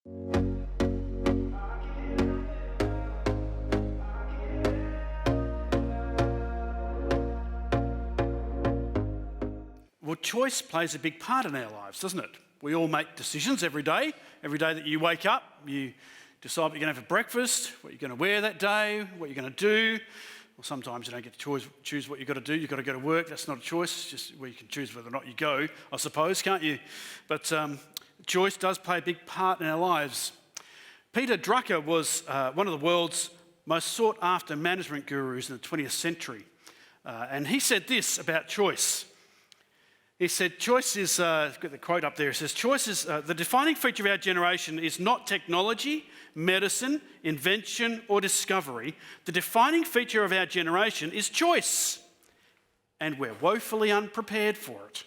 Well, choice plays a big part in our lives, doesn't it? We all make decisions every day. Every day that you wake up, you decide what you're going to have for breakfast, what you're going to wear that day, what you're going to do. Well, sometimes you don't get to choose what you've got to do. You've got to go to work. That's not a choice. Just you can choose whether or not you go, I suppose, can't you? But choice does play a big part in our lives. Peter Drucker was one of the world's most sought-after management gurus in the 20th century. And he said this about choice. He said, choice is, I've got the quote up there, it says, choice is, the defining feature of our generation is not technology, medicine, invention, or discovery. The defining feature of our generation is choice, and we're woefully unprepared for it.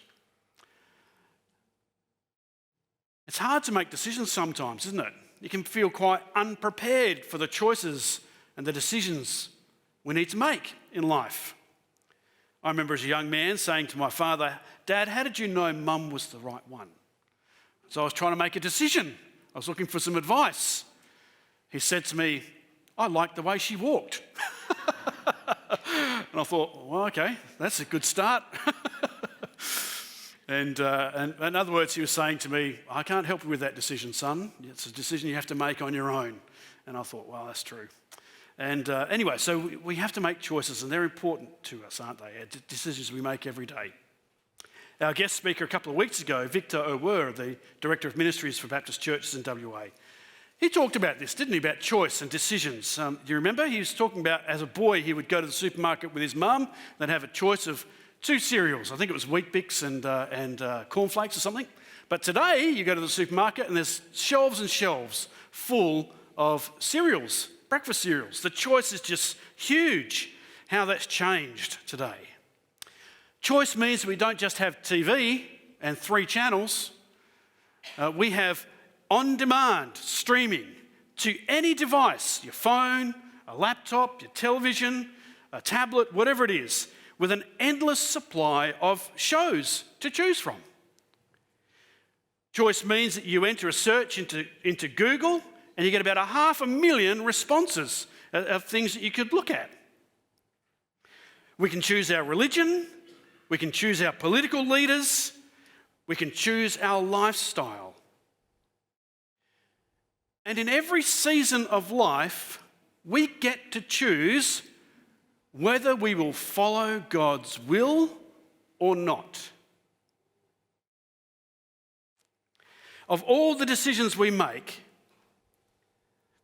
It's hard to make decisions sometimes, isn't it? You can feel quite unprepared for the choices and the decisions we need to make in life. I remember as a young man saying to my father, "Dad, how did you know Mum was the right one?" So I was trying to make a decision. I was looking for some advice. He said to me, "I liked the way she walked." And I thought, well, okay, that's a good start. And in other words, he was saying to me, "I can't help you with that decision, son. It's a decision you have to make on your own." And I thought, well, that's true. And anyway, so we have to make choices, and they're important to us, aren't they? Decisions we make every day. Our guest speaker a couple of weeks ago, Victor O'Wur, the Director of Ministries for Baptist Churches in WA, he talked about this, didn't he, about choice and decisions. Do you remember? He was talking about, as a boy, he would go to the supermarket with his mum, they'd have a choice of 2 cereals. I think it was Wheat Bix and cornflakes or something. But today, you go to the supermarket and there's shelves and shelves full of cereals, breakfast cereals. The choice is just huge, how that's changed today. Choice means we don't just have TV and 3 channels. We have on-demand streaming to any device, your phone, a laptop, your television, a tablet, whatever it is, with an endless supply of shows to choose from. Choice means that you enter a search into Google and you get about 500,000 responses of things that you could look at. We can choose our religion, we can choose our political leaders, we can choose our lifestyle. And in every season of life, we get to choose whether we will follow God's will or not. Of all the decisions we make,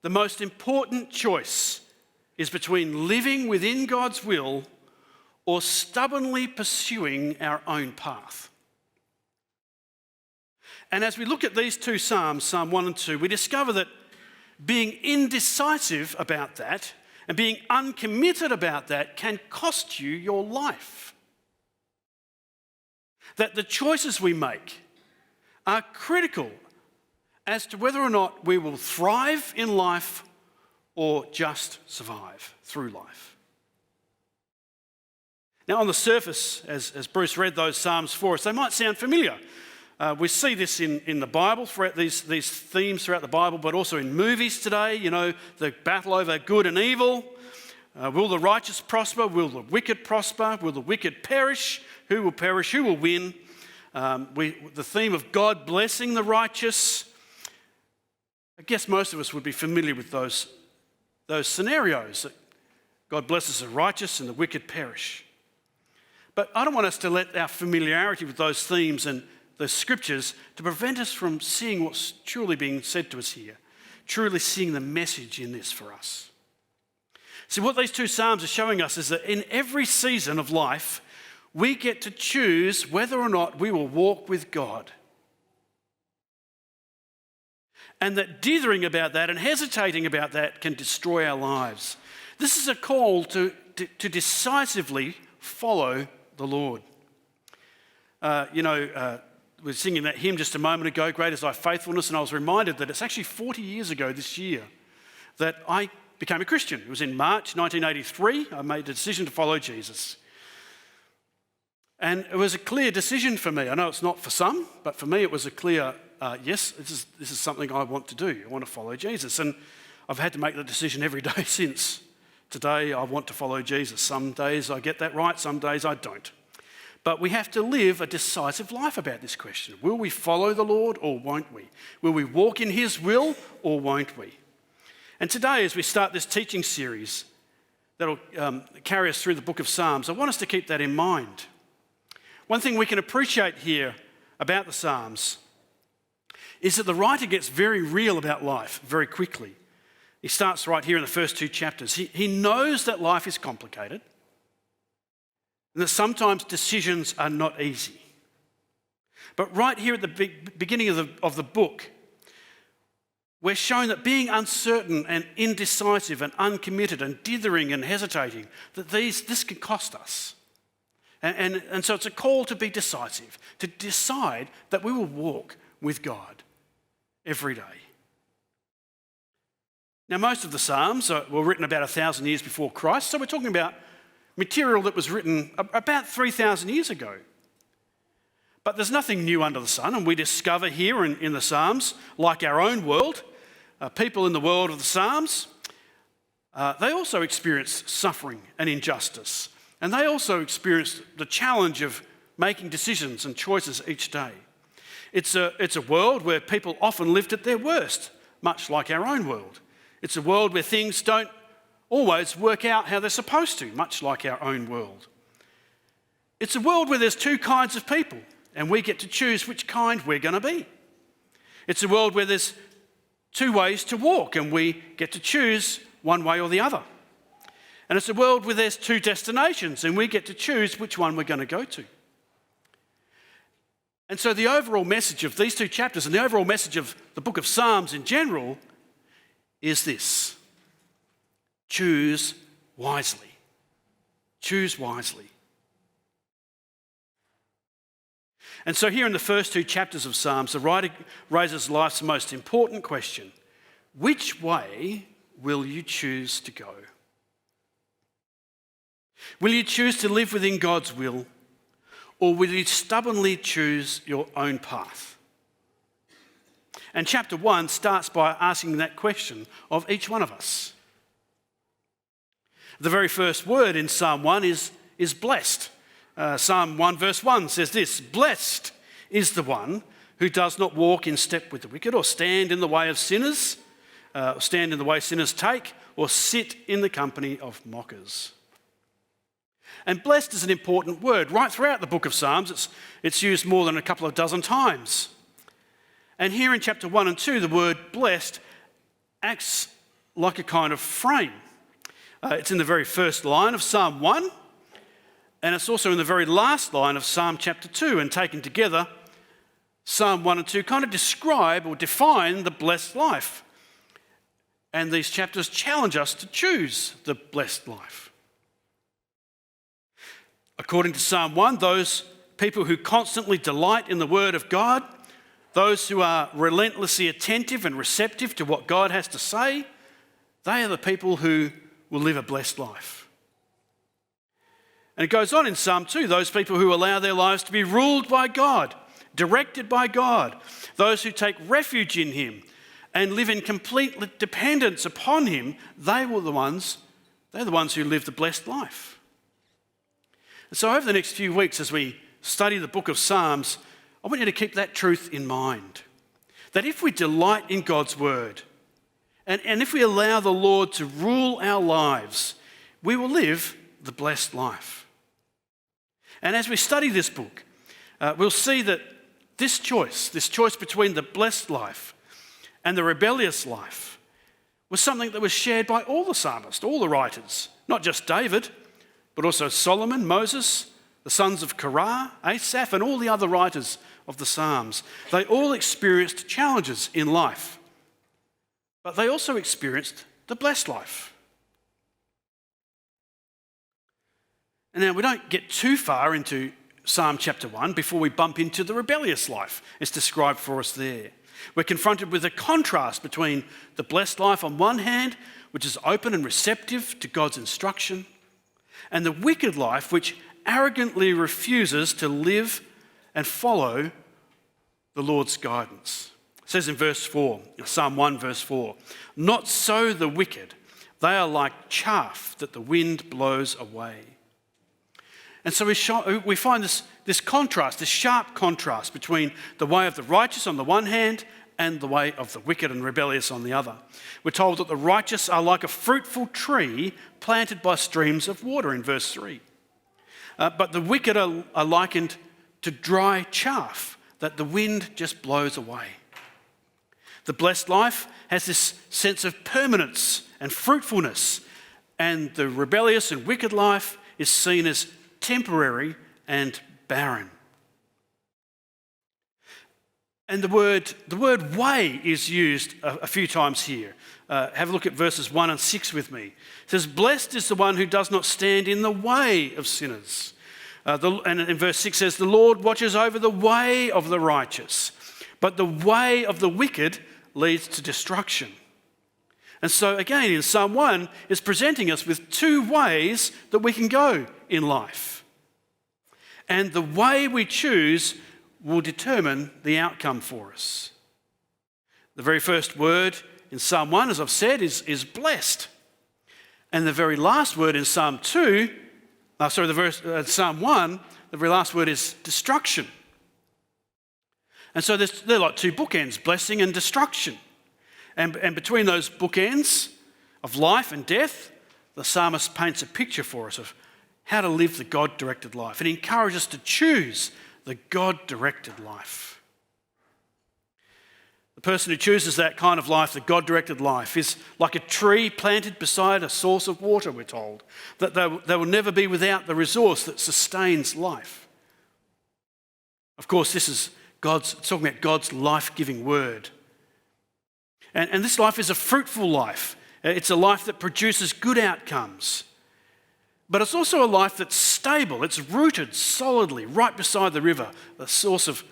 the most important choice is between living within God's will or stubbornly pursuing our own path. And as we look at these 2 Psalms, Psalm 1 and 2, we discover that being indecisive about that and being uncommitted about that can cost you your life. That the choices we make are critical as to whether or not we will thrive in life or just survive through life. Now, on the surface, as Bruce read those Psalms for us, they might sound familiar. We see this in the Bible, throughout these themes throughout the Bible, but also in movies today, you know, the battle over good and evil. Will the righteous prosper? Will the wicked prosper? Will the wicked perish? Who will perish? Who will win? The theme of God blessing the righteous. I guess most of us would be familiar with those scenarios, that God blesses the righteous and the wicked perish. But I don't want us to let our familiarity with those themes and the scriptures to prevent us from seeing what's truly being said to us here, truly seeing the message in this for us. See, what these 2 Psalms are showing us is that in every season of life, we get to choose whether or not we will walk with God. And that dithering about that and hesitating about that can destroy our lives. This is a call to decisively follow the Lord. We were singing that hymn just a moment ago, Great Is Thy Faithfulness, and I was reminded that it's actually 40 years ago this year that I became a Christian. It was in March 1983. I made a decision to follow Jesus. And it was a clear decision for me. I know it's not for some, but for me it was a clear yes, this is something I want to do. I want to follow Jesus. And I've had to make the decision every day since. Today, I want to follow Jesus. Some days I get that right, some days I don't. But we have to live a decisive life about this question. Will we follow the Lord or won't we? Will we walk in his will or won't we? And today, as we start this teaching series that'll carry us through the book of Psalms, I want us to keep that in mind. One thing we can appreciate here about the Psalms is that the writer gets very real about life very quickly. He starts right here in the first two chapters. He knows that life is complicated and that sometimes decisions are not easy. But right here at the beginning of the book, we're shown that being uncertain and indecisive and uncommitted and dithering and hesitating, that this can cost us. And so it's a call to be decisive, to decide that we will walk with God every day. Now, most of the Psalms were written about 1,000 years before Christ, so we're talking about material that was written about 3,000 years ago. But there's nothing new under the sun, and we discover here in the Psalms, like our own world, people in the world of the Psalms, they also experienced suffering and injustice. And they also experienced the challenge of making decisions and choices each day. It's a world where people often lived at their worst, much like our own world. It's a world where things don't always work out how they're supposed to, much like our own world. It's a world where there's two kinds of people, and we get to choose which kind we're going to be. It's a world where there's two ways to walk, and we get to choose one way or the other. And it's a world where there's two destinations, and we get to choose which one we're going to go to. And so the overall message of these two chapters and the overall message of the book of Psalms in general is this: choose wisely. Choose wisely. And so here in the first two chapters of Psalms, the writer raises life's most important question: which way will you choose to go? Will you choose to live within God's will, or will you stubbornly choose your own path? And chapter 1 starts by asking that question of each one of us. The very first word in Psalm 1 is blessed. Psalm 1 verse 1 says this: blessed is the one who does not walk in step with the wicked, or stand in the way of sinners, or stand in the way sinners take, or sit in the company of mockers. And blessed is an important word. Right throughout the book of Psalms, it's used more than a couple of dozen times. And here in chapter 1 and 2, the word blessed acts like a kind of frame. It's in the very first line of Psalm 1, and it's also in the very last line of Psalm chapter 2. And taken together, Psalm 1 and 2 kind of describe or define the blessed life. And these chapters challenge us to choose the blessed life. According to Psalm 1, those people who constantly delight in the word of God, those who are relentlessly attentive and receptive to what God has to say, they are the people who will live a blessed life. And it goes on in Psalm 2, those people who allow their lives to be ruled by God, directed by God, those who take refuge in him and live in complete dependence upon him, they're the ones who live the blessed life. So over the next few weeks, as we study the book of Psalms, I want you to keep that truth in mind. That if we delight in God's word, and if we allow the Lord to rule our lives, we will live the blessed life. And as we study this book, we'll see that this choice between the blessed life and the rebellious life, was something that was shared by all the psalmists, all the writers, not just David, but also Solomon, Moses, the sons of Korah, Asaph, and all the other writers of the Psalms. They all experienced challenges in life, but they also experienced the blessed life. And now we don't get too far into Psalm chapter 1 before we bump into the rebellious life. It's described for us there. We're confronted with a contrast between the blessed life on one hand, which is open and receptive to God's instruction, and the wicked life which arrogantly refuses to live and follow the Lord's guidance. says in verse 4, Psalm 1 verse 4, "Not so the wicked, they are like chaff that the wind blows away." And so we find this contrast, this sharp contrast between the way of the righteous on the one hand and the way of the wicked and rebellious on the other. We're told that the righteous are like a fruitful tree planted by streams of water in verse 3. But the wicked are likened to dry chaff that the wind just blows away. The blessed life has this sense of permanence and fruitfulness, and the rebellious and wicked life is seen as temporary and barren. And the word way is used a few times here. Have a look at verses 1 and 6 with me. It says, "Blessed is the one who does not stand in the way of sinners." And in verse 6 says, "The Lord watches over the way of the righteous, but the way of the wicked leads to destruction." And so again, in Psalm 1, is presenting us with two ways that we can go in life. And the way we choose will determine the outcome for us. The very first word in Psalm 1, as I've said, is blessed. And the very last word in Psalm 1, the very last word is destruction. And so they're like two bookends, blessing and destruction. And between those bookends of life and death, the psalmist paints a picture for us of how to live the God-directed life. It encourages us to choose the God-directed life. The person who chooses that kind of life, the God-directed life, is like a tree planted beside a source of water, we're told, that they will never be without the resource that sustains life. Of course, this is talking about God's life-giving word. And this life is a fruitful life. It's a life that produces good outcomes. But it's also a life that's stable. It's rooted solidly right beside the river, the source of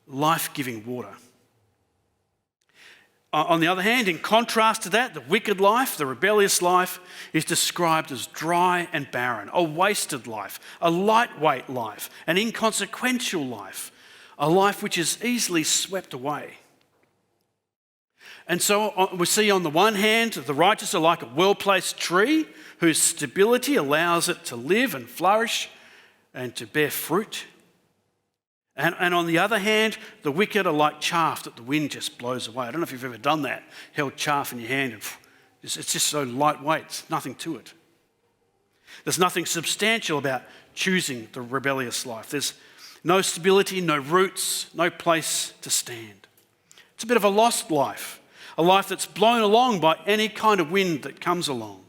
life-giving water. On the other hand, in contrast to that, the wicked life, the rebellious life, is described as dry and barren, a wasted life, a lightweight life, an inconsequential life, a life which is easily swept away. And so we see on the one hand, the righteous are like a well-placed tree whose stability allows it to live and flourish and to bear fruit. And on the other hand, the wicked are like chaff that the wind just blows away. I don't know if you've ever done that, held chaff in your hand and it's just so lightweight, there's nothing to it. There's nothing substantial about choosing the rebellious life. There's no stability, no roots, no place to stand. It's a bit of a lost life, a life that's blown along by any kind of wind that comes along.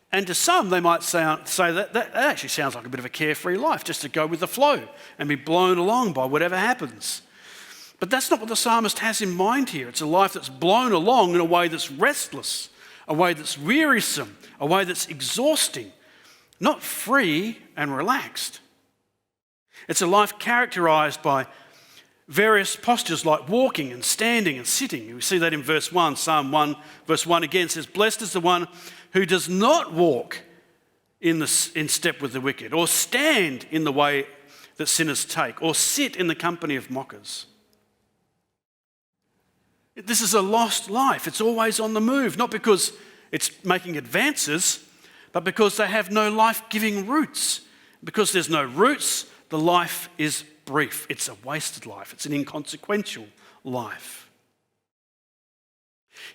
And to some, they might say that actually sounds like a bit of a carefree life, just to go with the flow and be blown along by whatever happens. But that's not what the psalmist has in mind here. It's a life that's blown along in a way that's restless, a way that's wearisome, a way that's exhausting, not free and relaxed. It's a life characterised by various postures like walking and standing and sitting. We see that in verse 1. Psalm 1, verse 1 again says, "Blessed is the one who does not walk in step with the wicked, or stand in the way that sinners take, or sit in the company of mockers." This is a lost life. It's always on the move, not because it's making advances, but because they have no life-giving roots. Because there's no roots, the life is brief. It's a wasted life. It's an inconsequential life.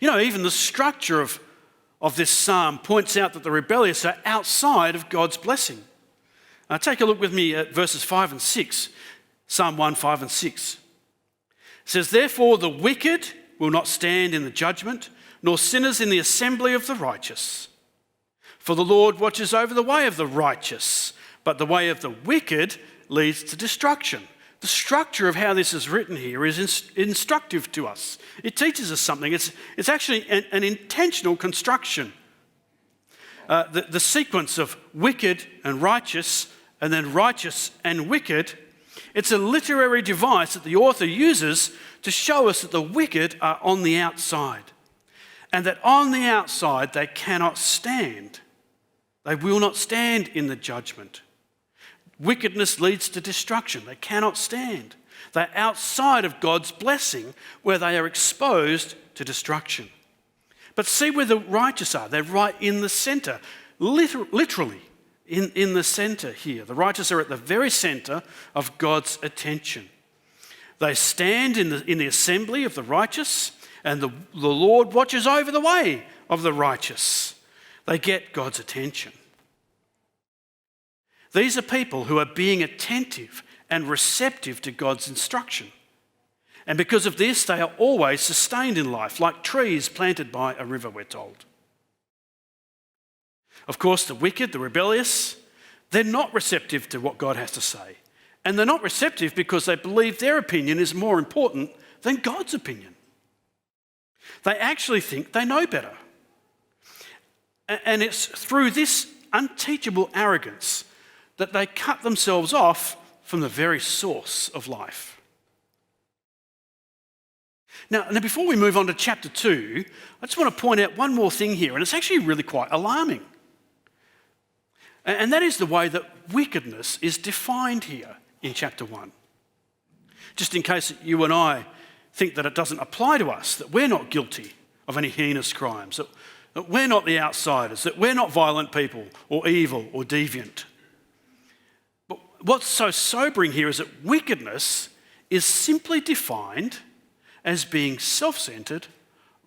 You know, even the structure of this psalm points out that the rebellious are outside of God's blessing. Take a look with me at verses 5 and 6. Psalm 1, 5 and 6. It says, "Therefore the wicked will not stand in the judgment, nor sinners in the assembly of the righteous. For the Lord watches over the way of the righteous, but the way of the wicked leads to destruction." The structure of how this is written here is instructive to us. It teaches us something. It's actually an intentional construction. The sequence of wicked and righteous, and then righteous and wicked, it's a literary device that the author uses to show us that the wicked are on the outside, and that on the outside they cannot stand. They will not stand in the judgment. Wickedness leads to destruction. They cannot stand. They're outside of God's blessing, where they are exposed to destruction. But see where the righteous are. They're right in the centre, literally in the centre here. The righteous are at the very centre of God's attention. They stand in the assembly of the righteous, and the Lord watches over the way of the righteous. They get God's attention. These are people who are being attentive and receptive to God's instruction. And because of this, they are always sustained in life, like trees planted by a river, we're told. Of course, the wicked, the rebellious, they're not receptive to what God has to say. And they're not receptive because they believe their opinion is more important than God's opinion. They actually think they know better. And it's through this unteachable arrogance that they cut themselves off from the very source of life. Now, before we move on to chapter 2, I just want to point out one more thing here, and it's actually really quite alarming. And that is the way that wickedness is defined here in chapter 1. Just in case you and I think that it doesn't apply to us, that we're not guilty of any heinous crimes, that we're not the outsiders, that we're not violent people or evil or deviant. But what's so sobering here is that wickedness is simply defined as being self-centred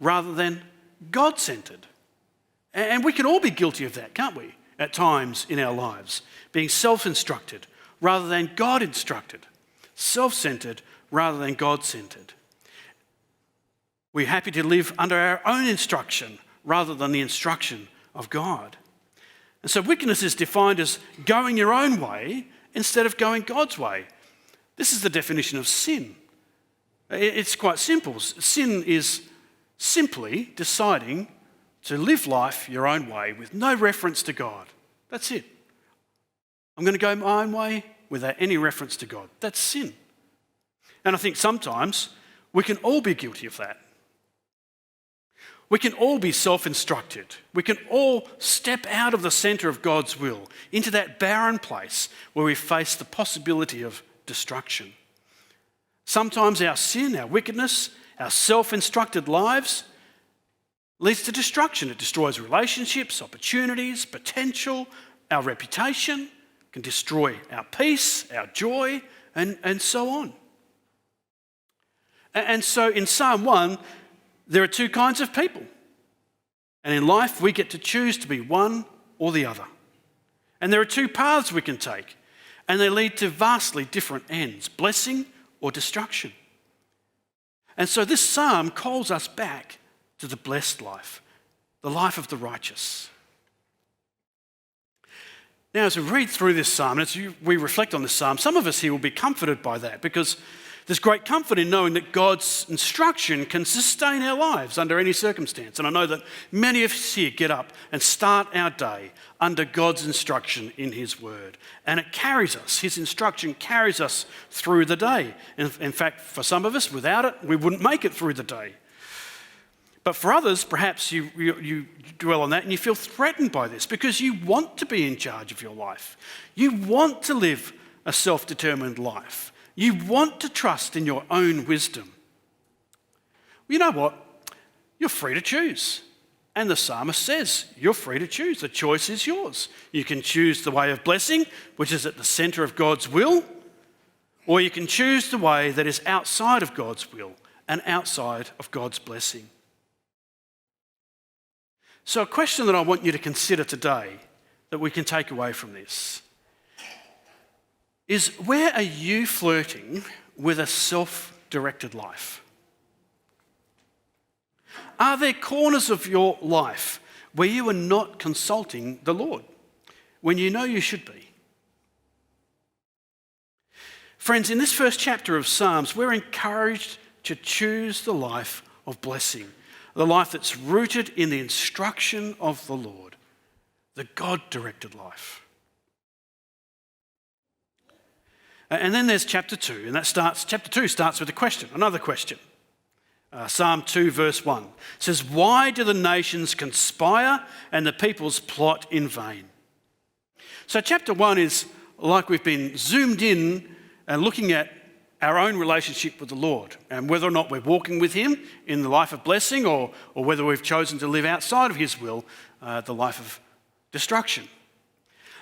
rather than God-centred. And we can all be guilty of that, can't we, at times in our lives, being self-instructed rather than God-instructed, self-centred rather than God-centred. We're happy to live under our own instruction rather than the instruction of God. And so wickedness is defined as going your own way instead of going God's way. This is the definition of sin. It's quite simple. Sin is simply deciding to live life your own way with no reference to God. That's it. I'm going to go my own way without any reference to God. That's sin. And I think sometimes we can all be guilty of that. We can all be self-instructed. We can all step out of the centre of God's will into that barren place where we face the possibility of destruction. Sometimes our sin, our wickedness, our self-instructed lives leads to destruction. It destroys relationships, opportunities, potential, our reputation, can destroy our peace, our joy, and so on. And so in Psalm 1, there are two kinds of people. And in life, we get to choose to be one or the other. And there are two paths we can take, and they lead to vastly different ends, blessing or destruction. And so this psalm calls us back to the blessed life, the life of the righteous. Now, as we read through this psalm, as we reflect on this psalm, some of us here will be comforted by that because there's great comfort in knowing that God's instruction can sustain our lives under any circumstance. And I know that many of us here get up and start our day under God's instruction in his word. And it carries us, his instruction carries us through the day. In fact, for some of us, without it, we wouldn't make it through the day. But for others, perhaps you dwell on that and you feel threatened by this because you want to be in charge of your life. You want to live a self-determined life. You want to trust in your own wisdom. Well, you know what? You're free to choose. And the psalmist says, you're free to choose. The choice is yours. You can choose the way of blessing, which is at the centre of God's will, or you can choose the way that is outside of God's will and outside of God's blessing. So a question that I want you to consider today that we can take away from this is, where are you flirting with a self-directed life? Are there corners of your life where you are not consulting the Lord when you know you should be? Friends, in this first chapter of Psalms, we're encouraged to choose the life of blessing, the life that's rooted in the instruction of the Lord, the God-directed life. And then there's chapter 2, and chapter 2 starts with a question, another question. Psalm 2 verse 1 says, "Why do the nations conspire and the peoples plot in vain?" So chapter 1 is like we've been zoomed in and looking at our own relationship with the Lord and whether or not we're walking with him in the life of blessing or whether we've chosen to live outside of his will, the life of destruction.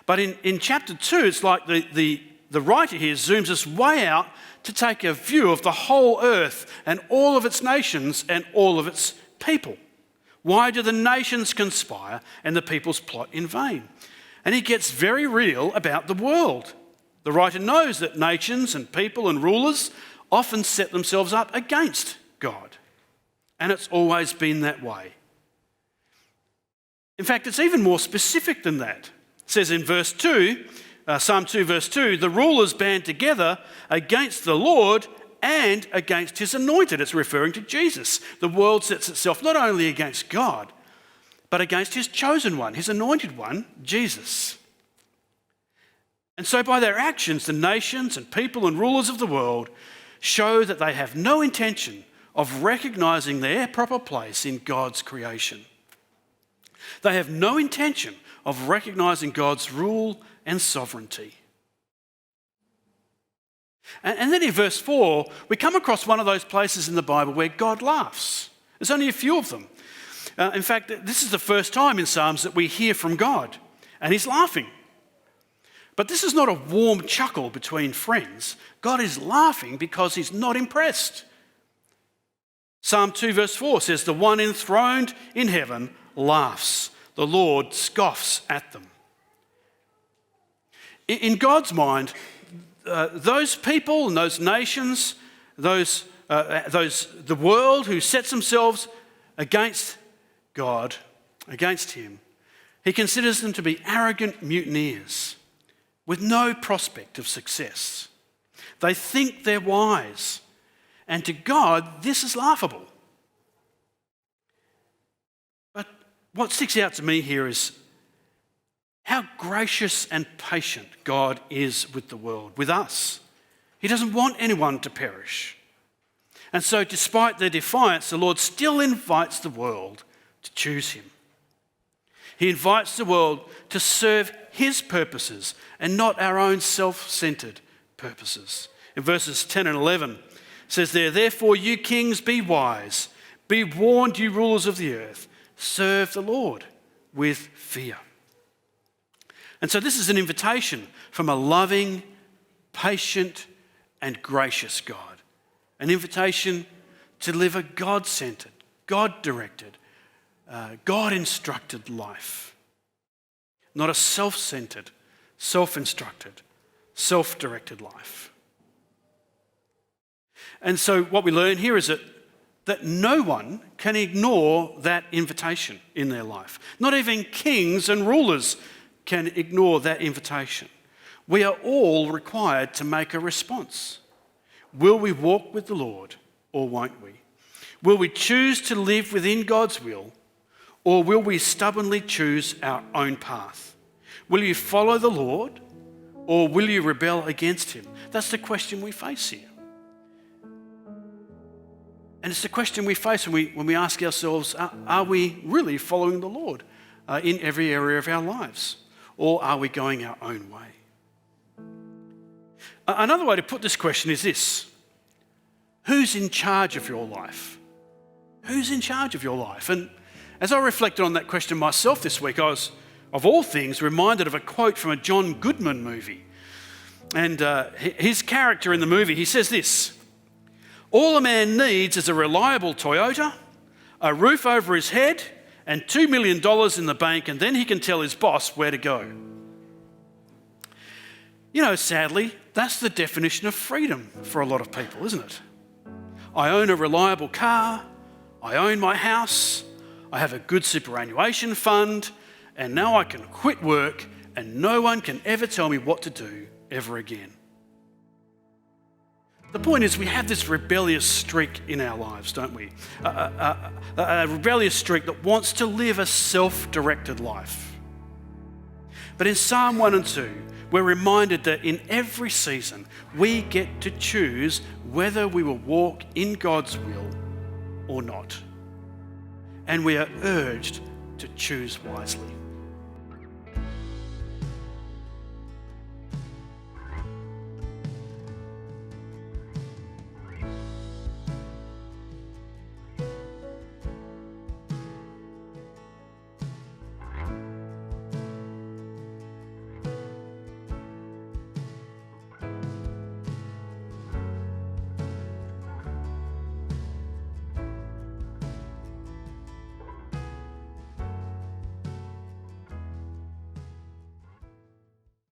But in chapter 2, it's like the writer here zooms us way out to take a view of the whole earth and all of its nations and all of its people. Why do the nations conspire and the peoples plot in vain? And he gets very real about the world. The writer knows that nations and people and rulers often set themselves up against God. And it's always been that way. In fact, it's even more specific than that. It says in verse 2, Psalm 2 verse 2, the rulers band together against the Lord and against his anointed. It's referring to Jesus. The world sets itself not only against God, but against his chosen one, his anointed one, Jesus. And so by their actions, the nations and people and rulers of the world show that they have no intention of recognising their proper place in God's creation. They have no intention of recognising God's rule and sovereignty. And then in verse 4, we come across one of those places in the Bible where God laughs. There's only a few of them. In fact, this is the first time in Psalms that we hear from God, and he's laughing. But this is not a warm chuckle between friends. God is laughing because he's not impressed. Psalm 2 verse 4 says, the one enthroned in heaven laughs. The Lord scoffs at them. In God's mind, those people and those nations, the world who sets themselves against God, against him, he considers them to be arrogant mutineers with no prospect of success. They think they're wise, and to God, this is laughable. But what sticks out to me here is how gracious and patient God is with the world, with us. He doesn't want anyone to perish. And so despite their defiance, the Lord still invites the world to choose him. He invites the world to serve his purposes and not our own self-centered purposes. In verses 10 and 11, it says there, therefore you kings be wise, be warned you rulers of the earth, serve the Lord with fear. And so this is an invitation from a loving, patient and gracious God. An invitation to live a God-centered, God-directed, God-instructed life. Not a self-centered, self-instructed, self-directed life. And so what we learn here is that no one can ignore that invitation in their life. Not even kings and rulers can ignore that invitation. We are all required to make a response. Will we walk with the Lord or won't we? Will we choose to live within God's will, or will we stubbornly choose our own path? Will you follow the Lord, or will you rebel against him? That's the question we face here. And it's the question we face when we ask ourselves, are we really following the Lord in every area of our lives? Or are we going our own way? Another way to put this question is this: who's in charge of your life? Who's in charge of your life? And as I reflected on that question myself this week, I was, of all things, reminded of a quote from a John Goodman movie. And his character in the movie, he says this: all a man needs is a reliable Toyota, a roof over his head, and $2 million in the bank, and then he can tell his boss where to go. You know, sadly, that's the definition of freedom for a lot of people, isn't it? I own a reliable car, I own my house, I have a good superannuation fund, and now I can quit work and no one can ever tell me what to do ever again. The point is, we have this rebellious streak in our lives, don't we? A rebellious streak that wants to live a self-directed life. But in Psalm 1 and 2, we're reminded that in every season, we get to choose whether we will walk in God's will or not. And we are urged to choose wisely.